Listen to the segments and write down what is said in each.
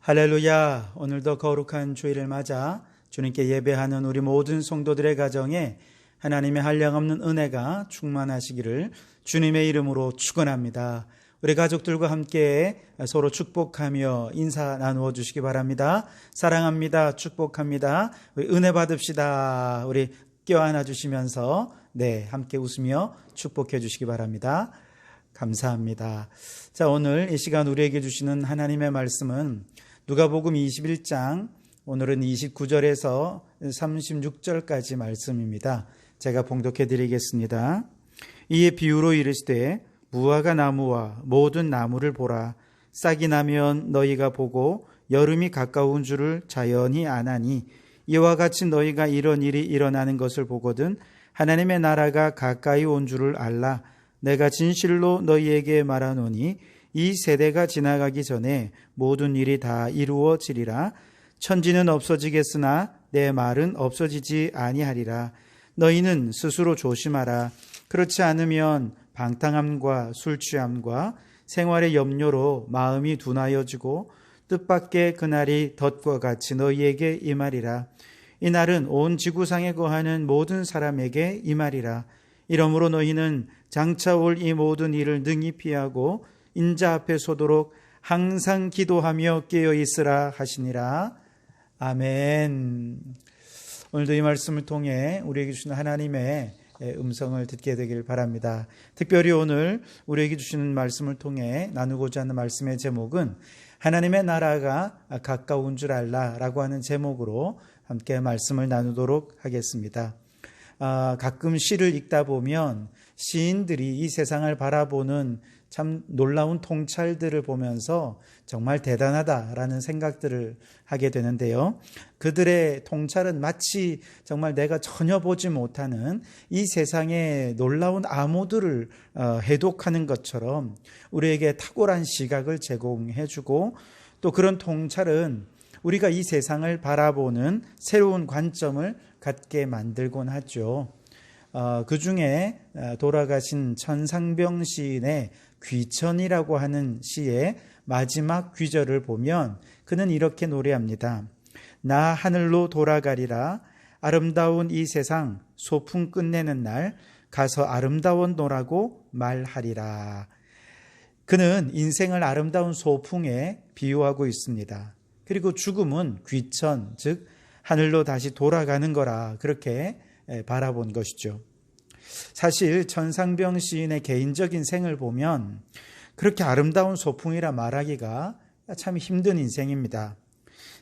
할렐루야. 오늘도 거룩한 주일을 맞아 주님께 예배하는 우리 모든 성도들의 가정에 하나님의 한량없는 은혜가 충만하시기를 주님의 이름으로 축원합니다. 우리 가족들과 함께 서로 축복하며 인사 나누어 주시기 바랍니다. 사랑합니다. 축복합니다. 우리 은혜 받읍시다. 우리 껴안아 주시면서 함께 웃으며 축복해 주시기 바랍니다. 감사합니다. 자, 오늘 이 시간 우리에게 주시는 하나님의 말씀은 누가복음 21장, 오늘은 29절에서 36절까지 말씀입니다. 제가 봉독해 드리겠습니다. 이에 비유로 이르시되 무화과 나무와 모든 나무를 보라. 싹이 나면 너희가 보고 여름이 가까운 줄을 자연히 아나니 이와 같이 너희가 이런 일이 일어나는 것을 보거든 하나님의 나라가 가까이 온 줄을 알라. 내가 진실로 너희에게 말하노니 이 세대가 지나가기 전에 모든 일이 다 이루어지리라. 천지는 없어지겠으나 내 말은 없어지지 아니하리라. 너희는 스스로 조심하라. 그렇지 않으면 방탕함과 술취함과 생활의 염려로 마음이 둔하여지고 뜻밖의 그날이 덫과 같이 너희에게 임하리라. 이 날은 온 지구상에 거하는 모든 사람에게 임하리라. 이러므로 너희는 장차 올 이 모든 일을 능히 피하고 인자 앞에 서도록 항상 기도하며 깨어 있으라 하시니라. 아멘. 오늘도 이 말씀을 통해 우리에게 주시는 하나님의 음성을 듣게 되길 바랍니다. 특별히 오늘 우리에게 주시는 말씀을 통해 나누고자 하는 말씀의 제목은 하나님의 나라가 가까운 줄 알라라고 하는 제목으로 함께 말씀을 나누도록 하겠습니다. 가끔 시를 읽다 보면 시인들이 이 세상을 바라보는 참 놀라운 통찰들을 보면서 정말 대단하다라는 생각들을 하게 되는데요. 그들의 통찰은 마치 정말 내가 전혀 보지 못하는 이 세상의 놀라운 암호들을 해독하는 것처럼 우리에게 탁월한 시각을 제공해주고, 또 그런 통찰은 우리가 이 세상을 바라보는 새로운 관점을 갖게 만들곤 하죠. 그 중에 돌아가신 천상병 시인의 귀천이라고 하는 시의 마지막 귀절을 보면 그는 이렇게 노래합니다. 나 하늘로 돌아가리라. 아름다운 이 세상 소풍 끝내는 날 가서 아름다웠노라고 말하리라. 그는 인생을 아름다운 소풍에 비유하고 있습니다. 그리고 죽음은 귀천, 즉 하늘로 다시 돌아가는 거라 그렇게 바라본 것이죠. 사실 천상병 시인의 개인적인 생을 보면 그렇게 아름다운 소풍이라 말하기가 참 힘든 인생입니다.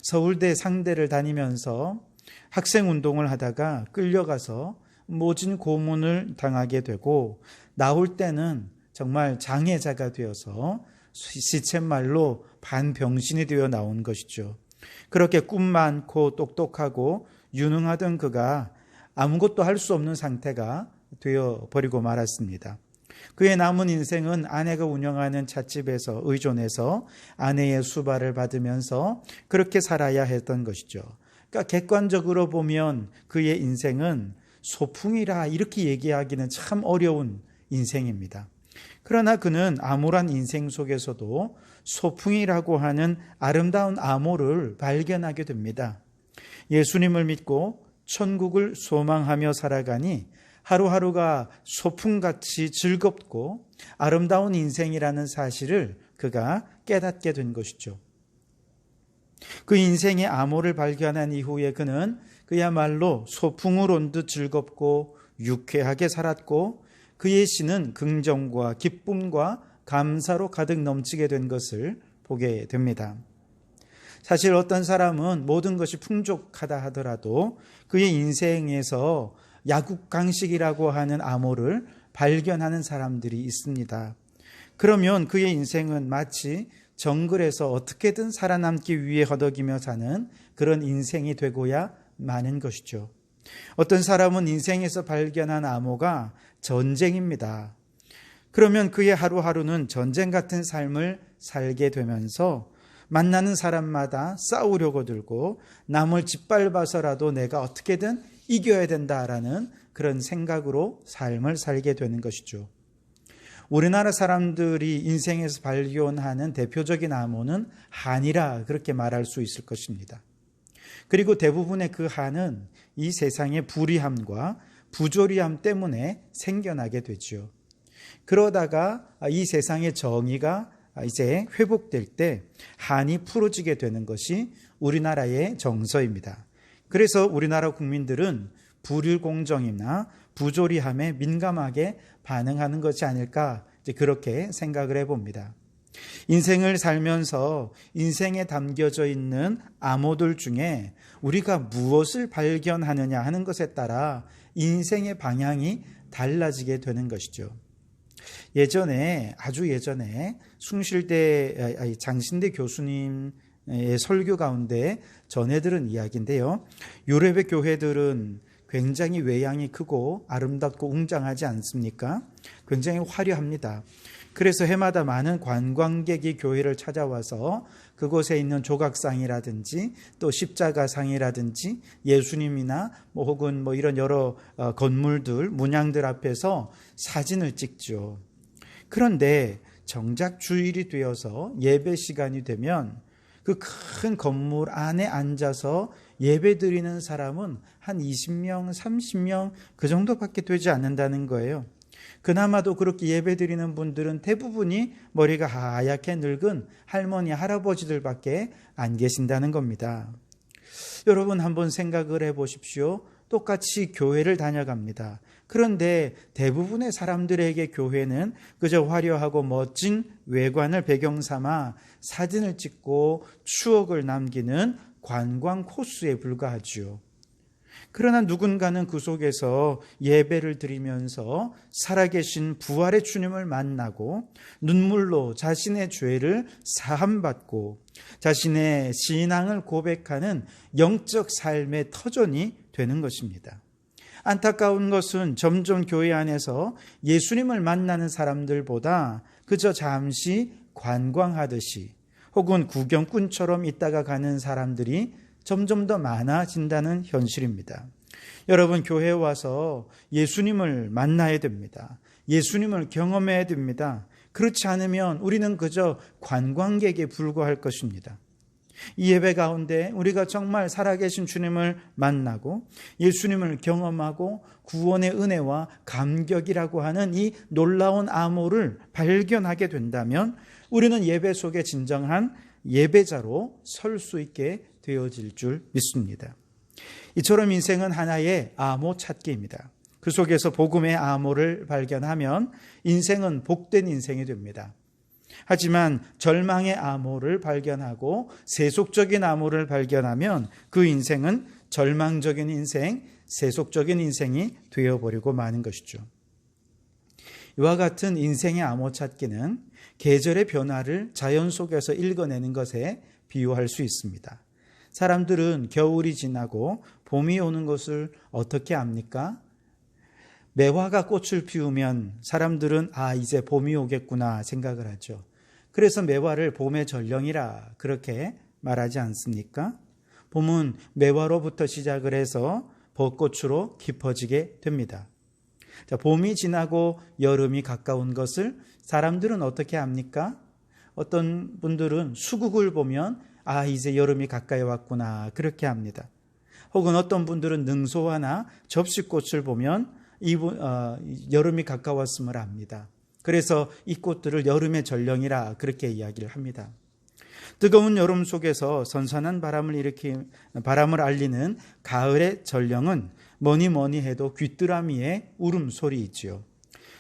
서울대 상대를 다니면서 학생운동을 하다가 끌려가서 모진 고문을 당하게 되고, 나올 때는 정말 장애자가 되어서 시쳇말로 반병신이 되어 나온 것이죠. 그렇게 꿈 많고 똑똑하고 유능하던 그가 아무것도 할 수 없는 상태가 되어버리고 말았습니다. 그의 남은 인생은 아내가 운영하는 찻집에서 의존해서 아내의 수발을 받으면서 그렇게 살아야 했던 것이죠. 그러니까 객관적으로 보면 그의 인생은 소풍이라 이렇게 얘기하기는 참 어려운 인생입니다. 그러나 그는 암울한 인생 속에서도 소풍이라고 하는 아름다운 암호를 발견하게 됩니다. 예수님을 믿고 천국을 소망하며 살아가니 하루하루가 소풍같이 즐겁고 아름다운 인생이라는 사실을 그가 깨닫게 된 것이죠. 그 인생의 암호를 발견한 이후에 그는 그야말로 소풍을 온 듯 즐겁고 유쾌하게 살았고, 그의 시는 긍정과 기쁨과 감사로 가득 넘치게 된 것을 보게 됩니다. 사실 어떤 사람은 모든 것이 풍족하다 하더라도 그의 인생에서 야국강식이라고 하는 암호를 발견하는 사람들이 있습니다. 그러면 그의 인생은 마치 정글에서 어떻게든 살아남기 위해 허덕이며 사는 그런 인생이 되고야 마는 것이죠. 어떤 사람은 인생에서 발견한 암호가 전쟁입니다. 그러면 그의 하루하루는 전쟁 같은 삶을 살게 되면서 만나는 사람마다 싸우려고 들고 남을 짓밟아서라도 내가 어떻게든 이겨야 된다라는 그런 생각으로 삶을 살게 되는 것이죠. 우리나라 사람들이 인생에서 발견하는 대표적인 암호는 한이라 그렇게 말할 수 있을 것입니다. 그리고 대부분의 그 한은 이 세상의 불의함과 부조리함 때문에 생겨나게 되죠. 그러다가 이 세상의 정의가 이제 회복될 때 한이 풀어지게 되는 것이 우리나라의 정서입니다. 그래서 우리나라 국민들은 불일공정이나 부조리함에 민감하게 반응하는 것이 아닐까 그렇게 생각을 해봅니다. 인생을 살면서 인생에 담겨져 있는 암호들 중에 우리가 무엇을 발견하느냐 하는 것에 따라 인생의 방향이 달라지게 되는 것이죠. 아주 예전에 숭실대 장신대 교수님의 설교 가운데 전해 들은 이야기인데요. 유럽의 교회들은 굉장히 외양이 크고 아름답고 웅장하지 않습니까? 굉장히 화려합니다. 그래서 해마다 많은 관광객이 교회를 찾아와서 그곳에 있는 조각상이라든지 또 십자가상이라든지 예수님이나 혹은 이런 여러 건물들, 문양들 앞에서 사진을 찍죠. 그런데 정작 주일이 되어서 예배 시간이 되면 그 큰 건물 안에 앉아서 예배 드리는 사람은 한 20명, 30명 그 정도밖에 되지 않는다는 거예요. 그나마도 그렇게 예배 드리는 분들은 대부분이 머리가 하얗게 늙은 할머니, 할아버지들밖에 안 계신다는 겁니다. 여러분 한번 생각을 해보십시오. 똑같이 교회를 다녀갑니다. 그런데 대부분의 사람들에게 교회는 그저 화려하고 멋진 외관을 배경 삼아 사진을 찍고 추억을 남기는 관광 코스에 불과하지요. 그러나 누군가는 그 속에서 예배를 드리면서 살아계신 부활의 주님을 만나고 눈물로 자신의 죄를 사함받고 자신의 신앙을 고백하는 영적 삶의 터전이 되는 것입니다. 안타까운 것은 점점 교회 안에서 예수님을 만나는 사람들보다 그저 잠시 관광하듯이 혹은 구경꾼처럼 있다가 가는 사람들이 점점 더 많아진다는 현실입니다. 여러분, 교회에 와서 예수님을 만나야 됩니다. 예수님을 경험해야 됩니다. 그렇지 않으면 우리는 그저 관광객에 불과할 것입니다. 이 예배 가운데 우리가 정말 살아계신 주님을 만나고 예수님을 경험하고 구원의 은혜와 감격이라고 하는 이 놀라운 암호를 발견하게 된다면 우리는 예배 속에 진정한 예배자로 설 수 있게 되어질 줄 믿습니다. 이처럼 인생은 하나의 암호 찾기입니다. 그 속에서 복음의 암호를 발견하면 인생은 복된 인생이 됩니다. 하지만 절망의 암호를 발견하고 세속적인 암호를 발견하면 그 인생은 절망적인 인생, 세속적인 인생이 되어버리고 마는 것이죠. 이와 같은 인생의 암호 찾기는 계절의 변화를 자연 속에서 읽어내는 것에 비유할 수 있습니다. 사람들은 겨울이 지나고 봄이 오는 것을 어떻게 압니까? 매화가 꽃을 피우면 사람들은 이제 봄이 오겠구나 생각을 하죠. 그래서 매화를 봄의 전령이라 그렇게 말하지 않습니까? 봄은 매화로부터 시작을 해서 벚꽃으로 깊어지게 됩니다. 자, 봄이 지나고 여름이 가까운 것을 사람들은 어떻게 압니까? 어떤 분들은 수국을 보면 이제 여름이 가까이 왔구나 그렇게 합니다. 혹은 어떤 분들은 능소화나 접시꽃을 보면 여름이 가까웠음을 압니다. 그래서 이 꽃들을 여름의 전령이라 그렇게 이야기를 합니다. 뜨거운 여름 속에서 선선한 바람을 알리는 가을의 전령은 뭐니 해도 귀뚜라미의 울음소리이지요.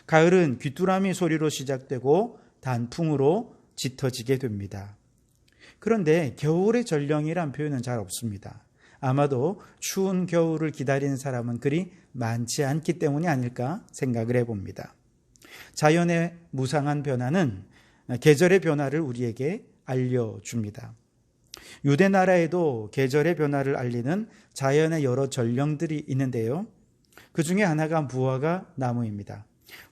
가을은 귀뚜라미 소리로 시작되고 단풍으로 짙어지게 됩니다. 그런데 겨울의 전령이란 표현은 잘 없습니다. 아마도 추운 겨울을 기다리는 사람은 그리 많지 않기 때문이 아닐까 생각을 해봅니다. 자연의 무상한 변화는 계절의 변화를 우리에게 알려줍니다. 유대 나라에도 계절의 변화를 알리는 자연의 여러 전령들이 있는데요. 그 중에 하나가 무화과 나무입니다.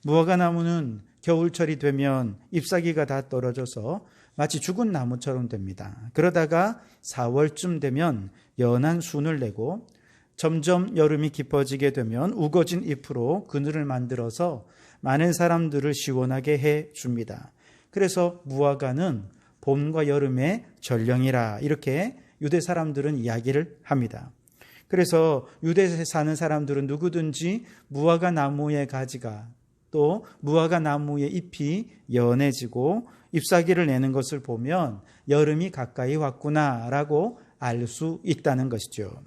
무화과 나무는 겨울철이 되면 잎사귀가 다 떨어져서 마치 죽은 나무처럼 됩니다. 그러다가 4월쯤 되면 연한 순을 내고 점점 여름이 깊어지게 되면 우거진 잎으로 그늘을 만들어서 많은 사람들을 시원하게 해 줍니다. 그래서 무화과는 봄과 여름의 전령이라 이렇게 유대 사람들은 이야기를 합니다. 그래서 유대에 사는 사람들은 누구든지 무화과 나무의 가지가 또 무화과 나무의 잎이 연해지고 잎사귀를 내는 것을 보면 여름이 가까이 왔구나라고 알 수 있다는 것이죠.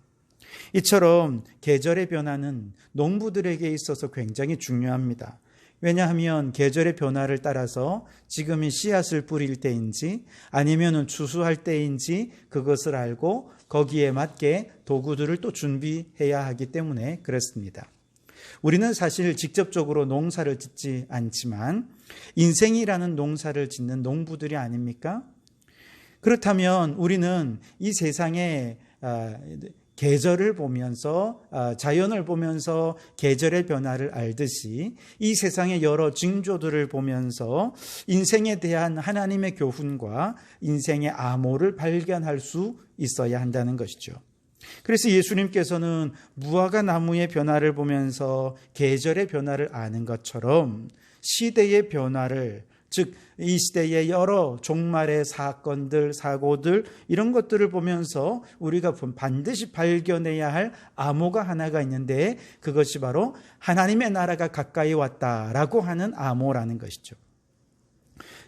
이처럼 계절의 변화는 농부들에게 있어서 굉장히 중요합니다. 왜냐하면 계절의 변화를 따라서 지금이 씨앗을 뿌릴 때인지 아니면 추수할 때인지 그것을 알고 거기에 맞게 도구들을 또 준비해야 하기 때문에 그렇습니다. 우리는 사실 직접적으로 농사를 짓지 않지만 인생이라는 농사를 짓는 농부들이 아닙니까? 그렇다면 우리는 이 세상에 계절을 보면서 자연을 보면서 계절의 변화를 알듯이 이 세상의 여러 징조들을 보면서 인생에 대한 하나님의 교훈과 인생의 암호를 발견할 수 있어야 한다는 것이죠. 그래서 예수님께서는 무화과 나무의 변화를 보면서 계절의 변화를 아는 것처럼 시대의 변화를, 즉 이 시대의 여러 종말의 사건들, 사고들 이런 것들을 보면서 우리가 반드시 발견해야 할 암호가 하나가 있는데 그것이 바로 하나님의 나라가 가까이 왔다라고 하는 암호라는 것이죠.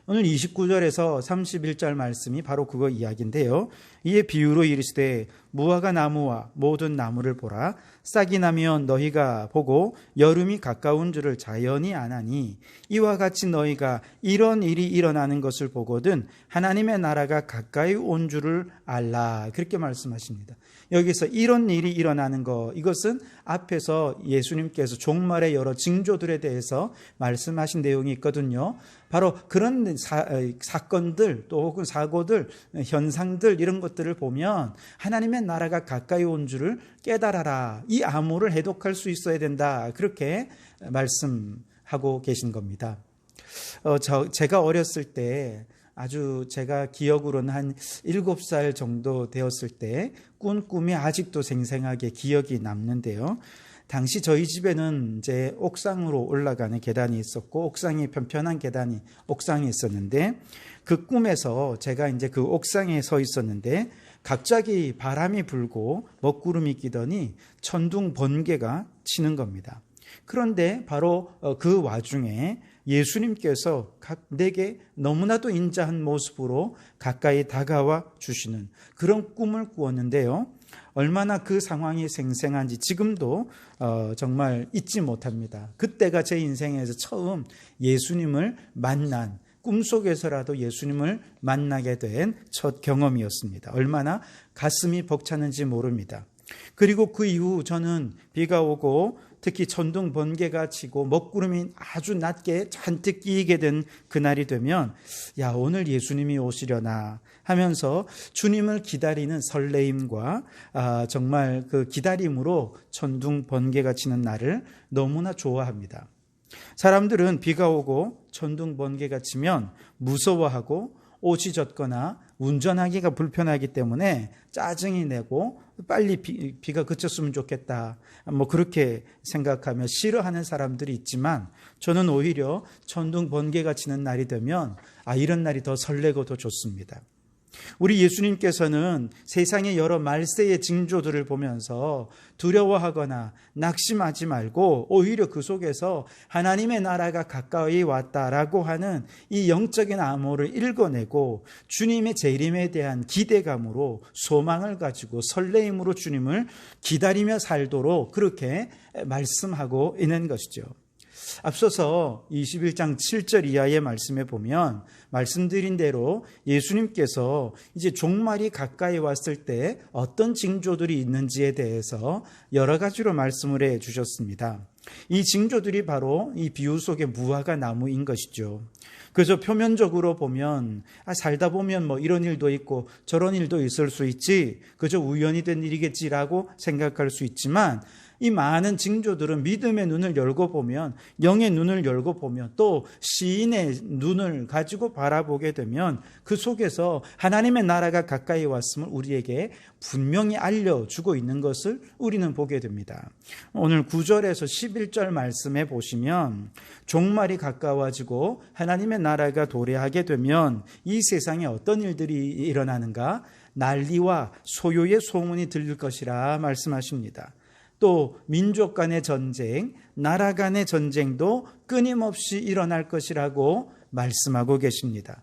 오늘 29절에서 31절 말씀이 바로 그거 이야기인데요. 이에 비유로 이르시되 무화과 나무와 모든 나무를 보라. 싹이 나면 너희가 보고 여름이 가까운 줄을 자연히 아나니 이와 같이 너희가 이런 일이 일어나는 것을 보거든 하나님의 나라가 가까이 온 줄을 알라. 그렇게 말씀하십니다. 여기서 이런 일이 일어나는 것, 이것은 앞에서 예수님께서 종말의 여러 징조들에 대해서 말씀하신 내용이 있거든요. 바로 그런 사건들 또 혹은 사고들, 현상들 이런 것들을 보면 하나님의 나라가 가까이 온 줄을 깨달아라. 이 암호를 해독할 수 있어야 된다. 그렇게 말씀하고 계신 겁니다. 제가 어렸을 때 아주 제가 기억으로는 한 7살 정도 되었을 때 꾼 꿈이 아직도 생생하게 기억이 남는데요. 당시 저희 집에는 이제 옥상으로 올라가는 계단이 있었고 옥상이 편편한 계단이 옥상에 있었는데 그 꿈에서 제가 이제 그 옥상에 서 있었는데 갑자기 바람이 불고 먹구름이 끼더니 천둥 번개가 치는 겁니다. 그런데 바로 그 와중에 예수님께서 내게 너무나도 인자한 모습으로 가까이 다가와 주시는 그런 꿈을 꾸었는데요. 얼마나 그 상황이 생생한지 지금도 정말 잊지 못합니다. 그때가 제 인생에서 처음 예수님을 만난, 꿈속에서라도 예수님을 만나게 된 첫 경험이었습니다. 얼마나 가슴이 벅차는지 모릅니다. 그리고 그 이후 저는 비가 오고 특히 천둥 번개가 치고 먹구름이 아주 낮게 잔뜩 끼이게 된 그날이 되면 오늘 예수님이 오시려나 하면서 주님을 기다리는 설레임과 정말 그 기다림으로 천둥 번개가 치는 날을 너무나 좋아합니다. 사람들은 비가 오고 천둥 번개가 치면 무서워하고 옷이 젖거나 운전하기가 불편하기 때문에 짜증이 내고 빨리 비가 그쳤으면 좋겠다. 그렇게 생각하며 싫어하는 사람들이 있지만 저는 오히려 천둥 번개가 치는 날이 되면 이런 날이 더 설레고 더 좋습니다. 우리 예수님께서는 세상의 여러 말세의 징조들을 보면서 두려워하거나 낙심하지 말고 오히려 그 속에서 하나님의 나라가 가까이 왔다라고 하는 이 영적인 암호를 읽어내고 주님의 재림에 대한 기대감으로 소망을 가지고 설레임으로 주님을 기다리며 살도록 그렇게 말씀하고 있는 것이죠. 앞서서 21장 7절 이하의 말씀에 보면 말씀드린 대로 예수님께서 이제 종말이 가까이 왔을 때 어떤 징조들이 있는지에 대해서 여러 가지로 말씀을 해 주셨습니다. 이 징조들이 바로 이 비유 속의 무화과 나무인 것이죠. 그래서 표면적으로 보면 살다 보면 이런 일도 있고 저런 일도 있을 수 있지, 그저 우연히 된 일이겠지라고 생각할 수 있지만 이 많은 징조들은 믿음의 눈을 열고 보면, 영의 눈을 열고 보면, 또 시인의 눈을 가지고 바라보게 되면 그 속에서 하나님의 나라가 가까이 왔음을 우리에게 분명히 알려주고 있는 것을 우리는 보게 됩니다. 오늘 9절에서 11절 말씀에 보시면 종말이 가까워지고 하나님의 나라가 도래하게 되면 이 세상에 어떤 일들이 일어나는가? 난리와 소요의 소문이 들릴 것이라 말씀하십니다. 또 민족 간의 전쟁, 나라 간의 전쟁도 끊임없이 일어날 것이라고 말씀하고 계십니다.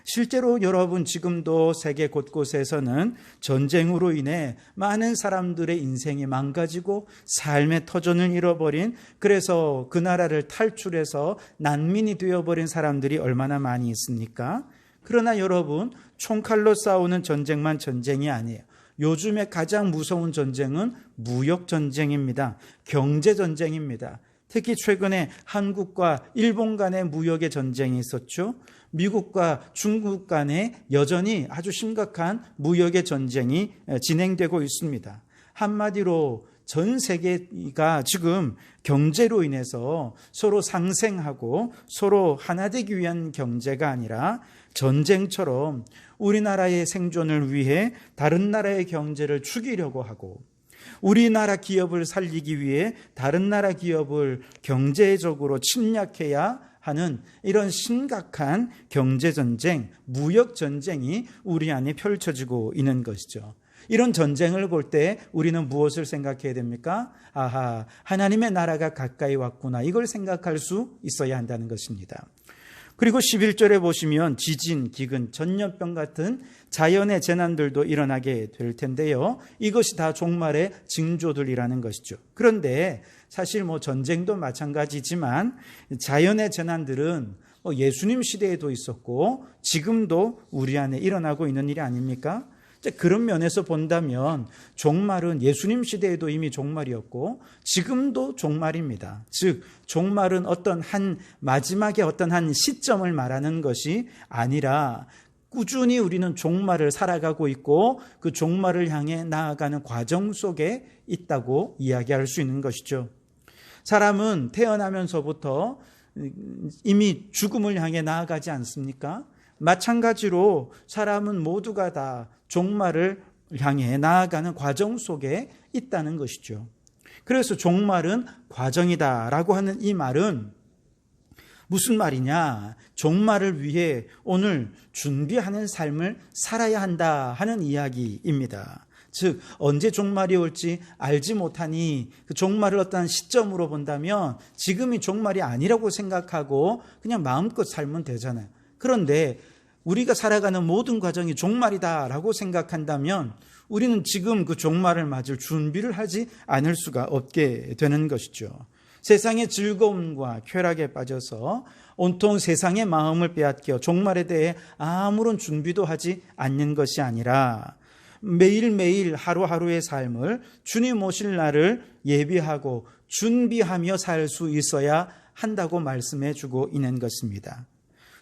실제로 여러분 지금도 세계 곳곳에서는 전쟁으로 인해 많은 사람들의 인생이 망가지고 삶의 터전을 잃어버린, 그래서 그 나라를 탈출해서 난민이 되어버린 사람들이 얼마나 많이 있습니까? 그러나 여러분, 총칼로 싸우는 전쟁만 전쟁이 아니에요. 요즘에 가장 무서운 전쟁은 무역전쟁입니다. 경제전쟁입니다. 특히 최근에 한국과 일본 간의 무역의 전쟁이 있었죠. 미국과 중국 간에 여전히 아주 심각한 무역의 전쟁이 진행되고 있습니다. 한마디로 전 세계가 지금 경제로 인해서 서로 상생하고 서로 하나 되기 위한 경제가 아니라 전쟁처럼 우리나라의 생존을 위해 다른 나라의 경제를 죽이려고 하고, 우리나라 기업을 살리기 위해 다른 나라 기업을 경제적으로 침략해야 하는 이런 심각한 경제전쟁, 무역전쟁이 우리 안에 펼쳐지고 있는 것이죠. 이런 전쟁을 볼 때 우리는 무엇을 생각해야 됩니까? 아하, 하나님의 나라가 가까이 왔구나. 이걸 생각할 수 있어야 한다는 것입니다. 그리고 11절에 보시면 지진, 기근, 전염병 같은 자연의 재난들도 일어나게 될 텐데요. 이것이 다 종말의 징조들이라는 것이죠. 그런데 사실 전쟁도 마찬가지지만 자연의 재난들은 예수님 시대에도 있었고 지금도 우리 안에 일어나고 있는 일이 아닙니까? 그런 면에서 본다면 종말은 예수님 시대에도 이미 종말이었고 지금도 종말입니다. 즉 종말은 마지막에 어떤 한 시점을 말하는 것이 아니라 꾸준히 우리는 종말을 살아가고 있고 그 종말을 향해 나아가는 과정 속에 있다고 이야기할 수 있는 것이죠. 사람은 태어나면서부터 이미 죽음을 향해 나아가지 않습니까? 마찬가지로 사람은 모두가 다 종말을 향해 나아가는 과정 속에 있다는 것이죠. 그래서 종말은 과정이다라고 하는 이 말은 무슨 말이냐? 종말을 위해 오늘 준비하는 삶을 살아야 한다 하는 이야기입니다. 즉 언제 종말이 올지 알지 못하니 그 종말을 어떤 시점으로 본다면 지금이 종말이 아니라고 생각하고 그냥 마음껏 살면 되잖아요. 그런데 우리가 살아가는 모든 과정이 종말이다라고 생각한다면 우리는 지금 그 종말을 맞을 준비를 하지 않을 수가 없게 되는 것이죠. 세상의 즐거움과 쾌락에 빠져서 온통 세상의 마음을 빼앗겨 종말에 대해 아무런 준비도 하지 않는 것이 아니라 매일매일 하루하루의 삶을 주님 오실 날을 예비하고 준비하며 살 수 있어야 한다고 말씀해 주고 있는 것입니다.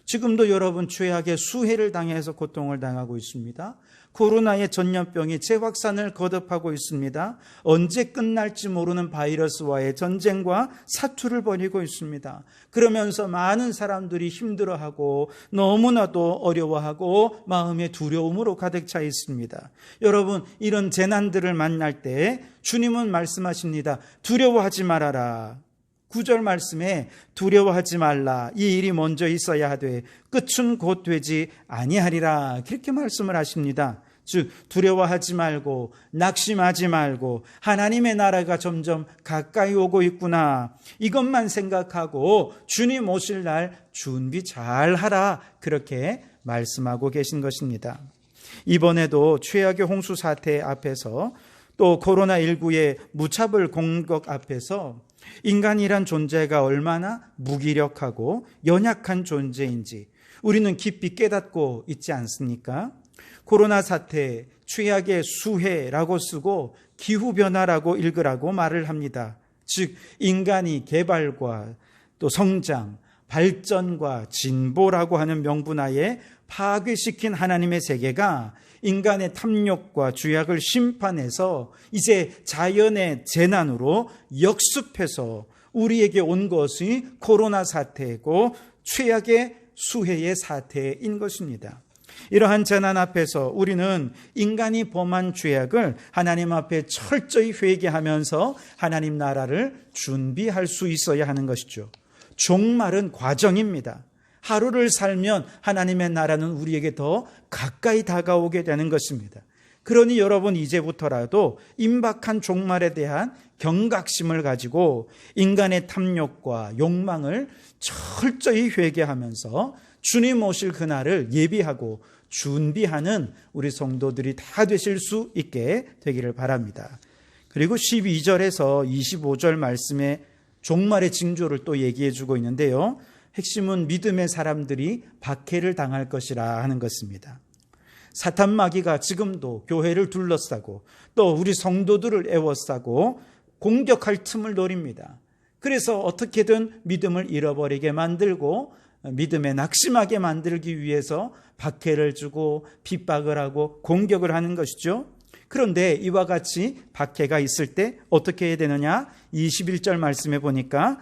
지금도 여러분 최악의 수해를 당해서 고통을 당하고 있습니다. 코로나의 전염병이 재확산을 거듭하고 있습니다. 언제 끝날지 모르는 바이러스와의 전쟁과 사투를 벌이고 있습니다. 그러면서 많은 사람들이 힘들어하고 너무나도 어려워하고 마음의 두려움으로 가득 차 있습니다. 여러분 이런 재난들을 만날 때 주님은 말씀하십니다. 두려워하지 말아라. 9절 말씀에 두려워하지 말라. 이 일이 먼저 있어야 하되 끝은 곧 되지 아니하리라. 그렇게 말씀을 하십니다. 즉 두려워하지 말고 낙심하지 말고 하나님의 나라가 점점 가까이 오고 있구나. 이것만 생각하고 주님 오실 날 준비 잘 하라. 그렇게 말씀하고 계신 것입니다. 이번에도 최악의 홍수 사태 앞에서 또 코로나19의 무차별 공격 앞에서 인간이란 존재가 얼마나 무기력하고 연약한 존재인지 우리는 깊이 깨닫고 있지 않습니까? 코로나 사태, 최악의 수해라고 쓰고 기후변화라고 읽으라고 말을 합니다. 즉 인간이 개발과 또 성장, 발전과 진보라고 하는 명분하에 파괴시킨 하나님의 세계가 인간의 탐욕과 죄악을 심판해서 이제 자연의 재난으로 역습해서 우리에게 온 것이 코로나 사태이고 최악의 수해의 사태인 것입니다. 이러한 재난 앞에서 우리는 인간이 범한 죄악을 하나님 앞에 철저히 회개하면서 하나님 나라를 준비할 수 있어야 하는 것이죠. 종말은 과정입니다. 하루를 살면 하나님의 나라는 우리에게 더 가까이 다가오게 되는 것입니다. 그러니 여러분 이제부터라도 임박한 종말에 대한 경각심을 가지고 인간의 탐욕과 욕망을 철저히 회개하면서 주님 오실 그날을 예비하고 준비하는 우리 성도들이 다 되실 수 있게 되기를 바랍니다. 그리고 12절에서 25절 말씀에 종말의 징조를 또 얘기해 주고 있는데요. 핵심은 믿음의 사람들이 박해를 당할 것이라 하는 것입니다. 사탄 마귀가 지금도 교회를 둘러싸고 또 우리 성도들을 애워싸고 공격할 틈을 노립니다. 그래서 어떻게든 믿음을 잃어버리게 만들고 믿음에 낙심하게 만들기 위해서 박해를 주고 핍박을 하고 공격을 하는 것이죠. 그런데 이와 같이 박해가 있을 때 어떻게 해야 되느냐? 21절 말씀에 보니까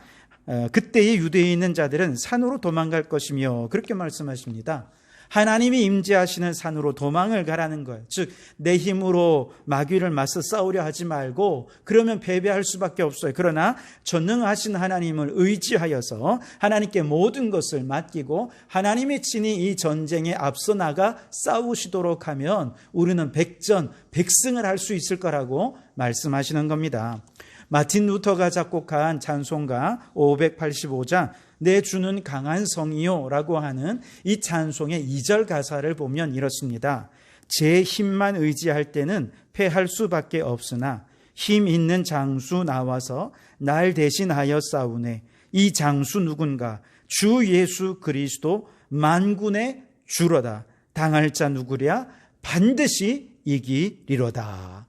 그때의 유대에 있는 자들은 산으로 도망갈 것이며 그렇게 말씀하십니다. 하나님이 임재하시는 산으로 도망을 가라는 거예요. 즉 내 힘으로 마귀를 맞서 싸우려 하지 말고 그러면 패배할 수밖에 없어요. 그러나 전능하신 하나님을 의지하여서 하나님께 모든 것을 맡기고 하나님의 친히 이 전쟁에 앞서 나가 싸우시도록 하면 우리는 백전백승을 할 수 있을 거라고 말씀하시는 겁니다. 마틴 루터가 작곡한 찬송가 585장 내 주는 강한 성이요 라고 하는 이 찬송의 2절 가사를 보면 이렇습니다. 제 힘만 의지할 때는 패할 수밖에 없으나 힘 있는 장수 나와서 날 대신하여 싸우네. 이 장수 누군가? 주 예수 그리스도 만군의 주로다. 당할 자 누구랴? 반드시 이기리로다.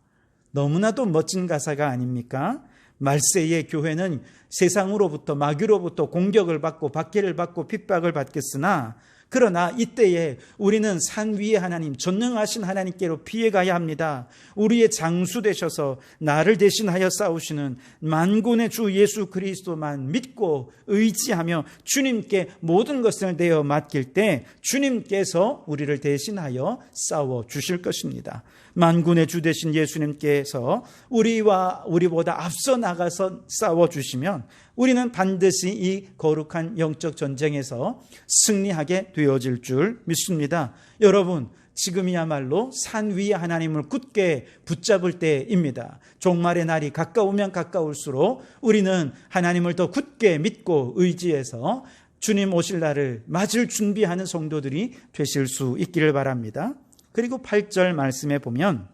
너무나도 멋진 가사가 아닙니까? 말세의 교회는 세상으로부터 마귀로부터 공격을 받고 박해를 받고 핍박을 받겠으나 그러나 이때에 우리는 산 위의 하나님 전능하신 하나님께로 피해가야 합니다. 우리의 장수 되셔서 나를 대신하여 싸우시는 만군의 주 예수 그리스도만 믿고 의지하며 주님께 모든 것을 내어 맡길 때 주님께서 우리를 대신하여 싸워 주실 것입니다. 만군의 주 되신 예수님께서 우리보다 앞서 나가서 싸워주시면 우리는 반드시 이 거룩한 영적 전쟁에서 승리하게 되어질 줄 믿습니다. 여러분, 지금이야말로 산 위의 하나님을 굳게 붙잡을 때입니다. 종말의 날이 가까우면 가까울수록 우리는 하나님을 더 굳게 믿고 의지해서 주님 오실 날을 맞을 준비하는 성도들이 되실 수 있기를 바랍니다. 그리고 8절 말씀에 보면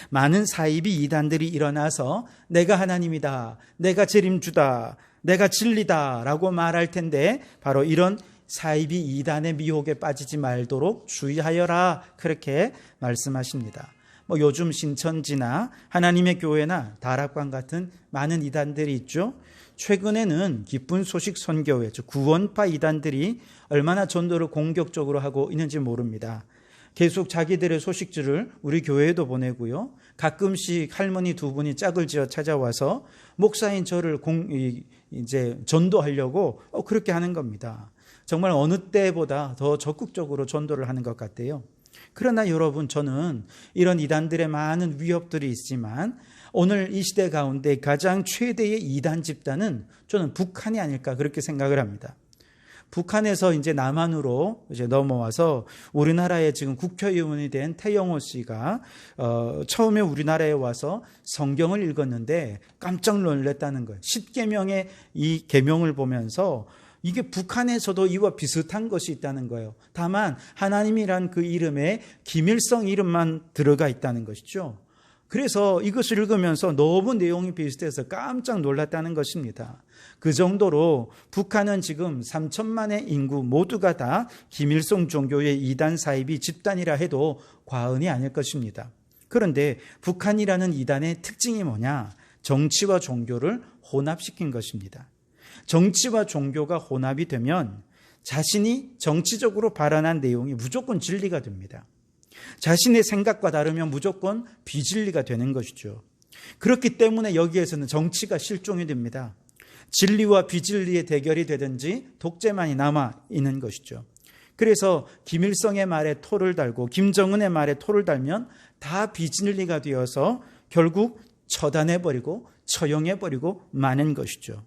많은 사이비 이단들이 일어나서 내가 하나님이다, 내가 재림주다, 내가 진리다 라고 말할 텐데 바로 이런 사이비 이단의 미혹에 빠지지 말도록 주의하여라 그렇게 말씀하십니다. 요즘 신천지나 하나님의 교회나 다락방 같은 많은 이단들이 있죠. 최근에는 기쁜 소식 선교회, 즉 구원파 이단들이 얼마나 전도를 공격적으로 하고 있는지 모릅니다. 계속 자기들의 소식지를 우리 교회에도 보내고요. 가끔씩 할머니 두 분이 짝을 지어 찾아와서 목사인 저를 이제 전도하려고 그렇게 하는 겁니다. 정말 어느 때보다 더 적극적으로 전도를 하는 것 같아요. 그러나 여러분, 저는 이런 이단들의 많은 위협들이 있지만 오늘 이 시대 가운데 가장 최대의 이단 집단은 저는 북한이 아닐까 그렇게 생각을 합니다. 북한에서 이제 남한으로 이제 넘어와서 우리나라에 지금 국회의원이 된 태영호 씨가 처음에 우리나라에 와서 성경을 읽었는데 깜짝 놀랐다는 거예요. 10계명의 이 계명을 보면서 이게 북한에서도 이와 비슷한 것이 있다는 거예요. 다만 하나님이란 그 이름에 기밀성 이름만 들어가 있다는 것이죠. 그래서 이것을 읽으면서 너무 내용이 비슷해서 깜짝 놀랐다는 것입니다. 그 정도로 북한은 지금 3천만의 인구 모두가 다 김일성 종교의 이단 사이비 집단이라 해도 과언이 아닐 것입니다. 그런데 북한이라는 이단의 특징이 뭐냐? 정치와 종교를 혼합시킨 것입니다. 정치와 종교가 혼합이 되면 자신이 정치적으로 발언한 내용이 무조건 진리가 됩니다. 자신의 생각과 다르면 무조건 비진리가 되는 것이죠. 그렇기 때문에 여기에서는 정치가 실종이 됩니다. 진리와 비진리의 대결이 되든지 독재만이 남아 있는 것이죠. 그래서 김일성의 말에 토를 달고 김정은의 말에 토를 달면 다 비진리가 되어서 결국 처단해버리고 처형해버리고 마는 것이죠.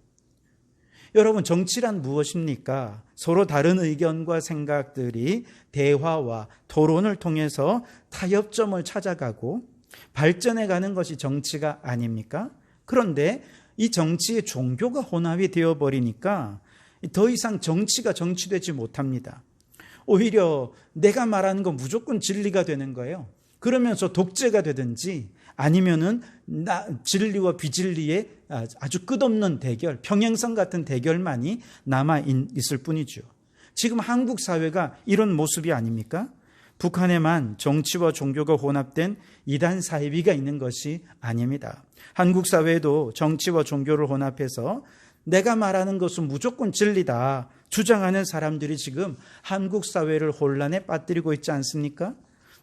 여러분, 정치란 무엇입니까? 서로 다른 의견과 생각들이 대화와 토론을 통해서 타협점을 찾아가고 발전해가는 것이 정치가 아닙니까? 그런데 이 정치에 종교가 혼합이 되어버리니까 더 이상 정치가 정치되지 못합니다. 오히려 내가 말하는 건 무조건 진리가 되는 거예요. 그러면서 독재가 되든지 아니면은 진리와 비진리의 아주 끝없는 대결, 평행선 같은 대결만이 남아 있을 뿐이죠. 지금 한국 사회가 이런 모습이 아닙니까? 북한에만 정치와 종교가 혼합된 이단 사이비가 있는 것이 아닙니다. 한국 사회도 정치와 종교를 혼합해서 내가 말하는 것은 무조건 진리다 주장하는 사람들이 지금 한국 사회를 혼란에 빠뜨리고 있지 않습니까?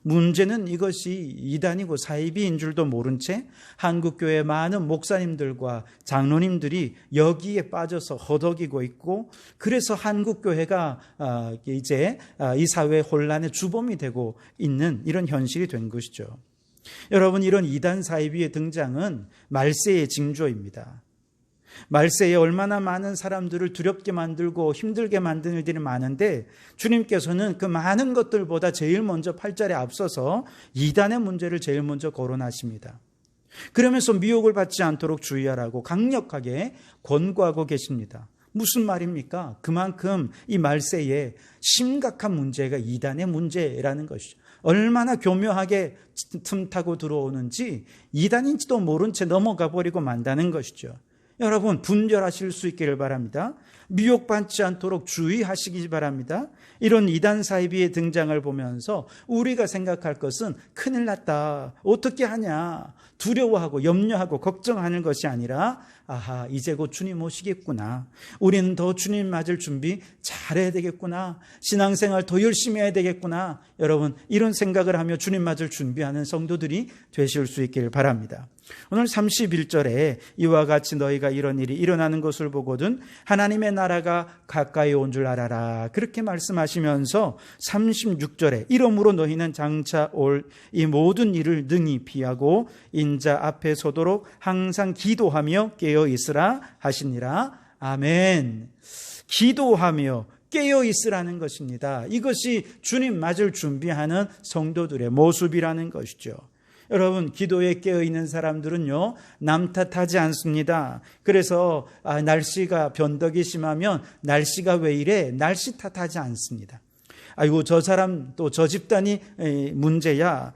문제는 이것이 이단이고 사이비인 줄도 모른 채 한국교회 많은 목사님들과 장로님들이 여기에 빠져서 허덕이고 있고, 그래서 한국교회가 이제 이 사회 혼란의 주범이 되고 있는 이런 현실이 된 것이죠. 여러분, 이런 이단 사이비의 등장은 말세의 징조입니다. 말세에 얼마나 많은 사람들을 두렵게 만들고 힘들게 만드는 일들이 많은데 주님께서는 그 많은 것들보다 제일 먼저 8절에 앞서서 이단의 문제를 제일 먼저 거론하십니다. 그러면서 미혹을 받지 않도록 주의하라고 강력하게 권고하고 계십니다. 무슨 말입니까? 그만큼 이 말세에 심각한 문제가 이단의 문제라는 것이죠. 얼마나 교묘하게 틈타고 들어오는지 이단인지도 모른 채 넘어가 버리고 만다는 것이죠. 여러분, 분별하실 수 있기를 바랍니다. 미혹받지 않도록 주의하시기 바랍니다. 이런 이단 사이비의 등장을 보면서 우리가 생각할 것은 큰일 났다, 어떻게 하냐, 두려워하고 염려하고 걱정하는 것이 아니라 아하, 이제 곧 주님 오시겠구나, 우리는 더 주님 맞을 준비 잘해야 되겠구나, 신앙생활 더 열심히 해야 되겠구나, 여러분 이런 생각을 하며 주님 맞을 준비하는 성도들이 되실 수 있기를 바랍니다. 오늘 31절에 이와 같이 너희가 이런 일이 일어나는 것을 보거든 하나님의 나라가 가까이 온 줄 알아라, 그렇게 말씀하시면서 36절에 이러므로 너희는 장차 올 이 모든 일을 능히 피하고 인자 앞에 서도록 항상 기도하며 깨어 있으라 하시니라. 아멘. 기도하며 깨어 있으라는 것입니다. 이것이 주님 맞을 준비하는 성도들의 모습이라는 것이죠. 여러분, 기도에 깨어있는 사람들은요, 남 탓하지 않습니다. 그래서 날씨가 변덕이 심하면 날씨가 왜 이래? 날씨 탓하지 않습니다. 아이고, 저 사람 또 저 집단이 문제야,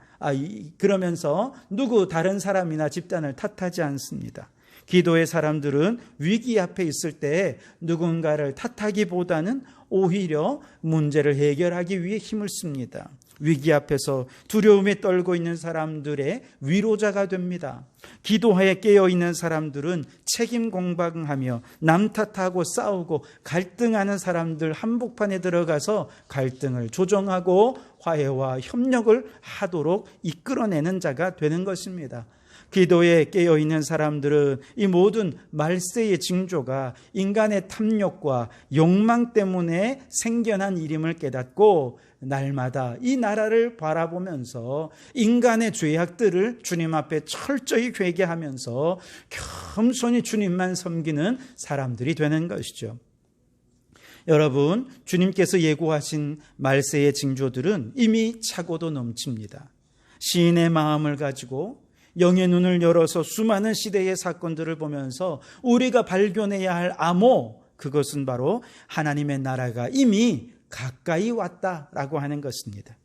그러면서 누구 다른 사람이나 집단을 탓하지 않습니다. 기도의 사람들은 위기 앞에 있을 때 누군가를 탓하기보다는 오히려 문제를 해결하기 위해 힘을 씁니다. 위기 앞에서 두려움에 떨고 있는 사람들의 위로자가 됩니다. 기도하에 깨어있는 사람들은 책임 공방하며 남 탓하고 싸우고 갈등하는 사람들 한복판에 들어가서 갈등을 조정하고 화해와 협력을 하도록 이끌어내는 자가 되는 것입니다. 기도에 깨어있는 사람들은 이 모든 말세의 징조가 인간의 탐욕과 욕망 때문에 생겨난 일임을 깨닫고 날마다 이 나라를 바라보면서 인간의 죄악들을 주님 앞에 철저히 회개하면서 겸손히 주님만 섬기는 사람들이 되는 것이죠. 여러분, 주님께서 예고하신 말세의 징조들은 이미 차고도 넘칩니다. 시인의 마음을 가지고 영의 눈을 열어서 수많은 시대의 사건들을 보면서 우리가 발견해야 할 암호, 그것은 바로 하나님의 나라가 이미 가까이 왔다라고 하는 것입니다.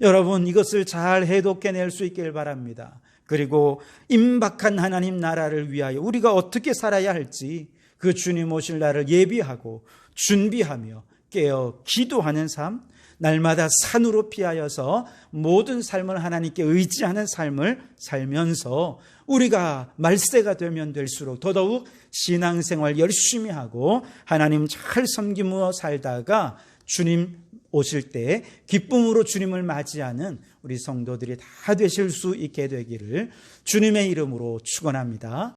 여러분, 이것을 잘 해독해낼 수 있길 바랍니다. 그리고 임박한 하나님 나라를 위하여 우리가 어떻게 살아야 할지 그 주님 오실 날을 예비하고 준비하며 깨어 기도하는 삶, 날마다 산으로 피하여서 모든 삶을 하나님께 의지하는 삶을 살면서 우리가 말세가 되면 될수록 더더욱 신앙생활 열심히 하고 하나님 잘 섬기며 살다가 주님 오실 때 기쁨으로 주님을 맞이하는 우리 성도들이 다 되실 수 있게 되기를 주님의 이름으로 축원합니다.